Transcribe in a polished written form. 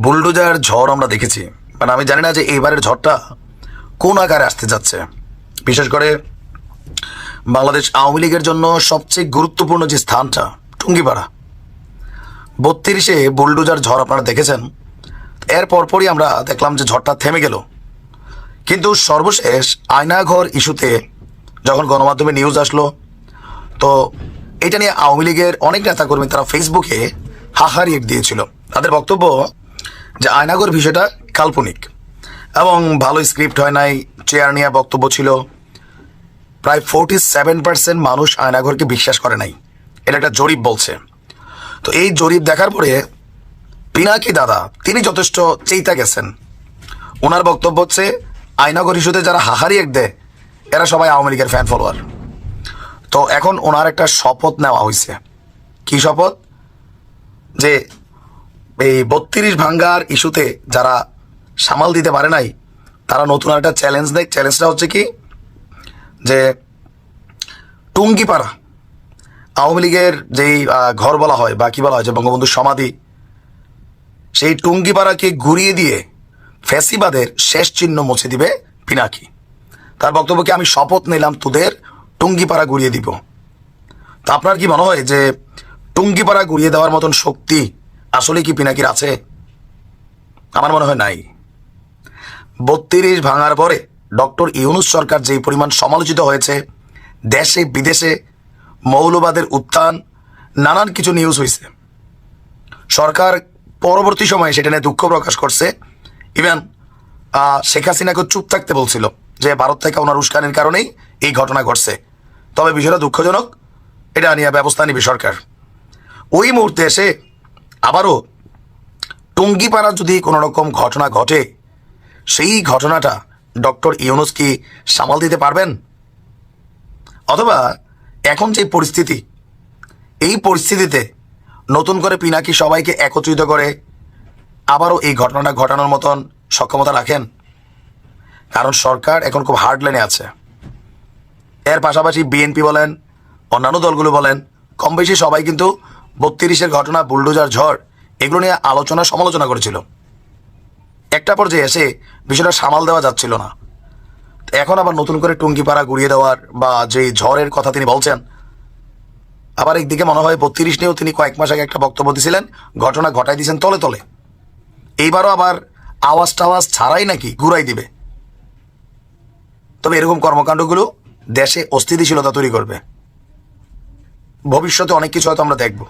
Bulldozer ঝড় আমরা দেখেছি, মানে আমি জানি না যে এইবারের ঝড়টা কোন আকারে আসতে যাচ্ছে। বিশেষ করে বাংলাদেশ আওয়ামী লীগের জন্য সবচেয়ে গুরুত্বপূর্ণ যে স্থানটা টুঙ্গিপাড়া, 32-এ বুলডোজার ঝড় আপনারা দেখেছেন। এর পরপরই আমরা দেখলাম যে ঝড়টা থেমে গেল, কিন্তু সর্বশেষ আয়নাঘর ইস্যুতে যখন গণমাধ্যমে নিউজ আসলো, তো এটা নিয়ে আওয়ামী লীগের অনেক নেতাকর্মী তারা ফেসবুকে হাহারিয়ে দিয়েছিল। তাদের বক্তব্য যে আয়নাঘর বিষয়টা কাল্পনিক এবং ভালো স্ক্রিপ্ট হয় নাই, চেয়ার নিয়ে বক্তব্য ছিল। প্রায় 47% মানুষ আয়নাঘরকে বিশ্বাস করে নাই, এটা একটা জরিপ বলছে। তো এই জরিপ দেখার পরে পিনাকি দাদা তিনি যথেষ্ট চেইতা গেছেন। ওনার বক্তব্য হচ্ছে আয়নাঘর ইস্যুতে যারা হাহারি এক দেয় এরা সবাই আওয়ামী লীগের ফ্যান ফলোয়ার। তো এখন ওনার একটা শপথ নেওয়া হয়েছে। কি শপথ? যে এই 32 ভাঙ্গার ইস্যুতে যারা সামাল দিতে পারে নাই তারা নতুন একটা চ্যালেঞ্জ দেয়। চ্যালেঞ্জটা হচ্ছে কি, যে টুঙ্গিপাড়া আওয়ামী লীগের যেই ঘর বলা হয় বা কি বলা হয় যে বঙ্গবন্ধুর সমাধি, সেই টুঙ্গিপাড়াকে ঘুরিয়ে দিয়ে ফ্যাসিবাদের শেষ চিহ্ন মুছে দিবে পিনাকি। তার বক্তব্যকে আমি শপথ নিলাম তোদের টুঙ্গিপাড়া ঘুরিয়ে দিব। তো আপনার কি মনে হয় যে টুঙ্গিপাড়া ঘুরিয়ে দেওয়ার মতন শক্তি আসলে কি পিনাকির আছে? আমার মনে হয় নাই। 32 ভাঙার পরে ডক্টর ইউনূস সরকার যেই পরিমাণ সমালোচিত হয়েছে, দেশে বিদেশে মৌলবাদের উত্থান, নানান কিছু নিউজ হয়েছে। সরকার পরবর্তী সময়ে সেটা নিয়ে দুঃখ প্রকাশ করছে। ইভেন শেখ হাসিনাকে চুপ থাকতে বলছিল যে ভারত থেকে ওনার উস্কানির কারণেই এই ঘটনা ঘটছে, তবে বিষয়টা দুঃখজনক, এটা নিয়ে ব্যবস্থা নিবে সরকার। ওই মুহূর্তে এসে আবারও টুঙ্গিপাড়া যদি কোনো রকম ঘটনা ঘটে, সেই ঘটনাটা ডক্টর ইউনূস কি সামাল দিতে পারবেন? অথবা এখন যে পরিস্থিতি, এই পরিস্থিতিতে নতুন করে পিনাকি সবাইকে একত্রিত করে আবারও এই ঘটনাটা ঘটানোর মতন সক্ষমতা রাখেন? কারণ সরকার এখন খুব হার্ড লাইনে আছে। এর পাশাপাশি বিএনপি বলেন, অন্যান্য দলগুলো বলেন, কম বেশি সবাই কিন্তু 32-এর ঘটনা, বুলডোজার ঝড়, এগুলো নিয়ে আলোচনা সমালোচনা করেছিল। একটা পর্যায়ে এসে বিষয়টা সামাল দেওয়া যাচ্ছিল না। এখন আবার নতুন করে টুঙ্গিপাড়া ঘুরিয়ে দেওয়ার বা যে ঝড়ের কথা তিনি বলছেন, আবার একদিকে মনে হয় 32 নিয়েও তিনি কয়েক মাস আগে একটা বক্তব্য দিয়েছিলেন, ঘটনা ঘটাই দিয়েছেন তলে তলে। এইবারও আবার আওয়াজ টাওয়াজ ছাড়াই নাকি ঘুরাই দিবে। তবে এরকম কর্মকাণ্ডগুলো দেশে অস্থিতিশীলতা তৈরি করবে। ভবিষ্যতে অনেক কিছু হয়তো আমরা দেখব।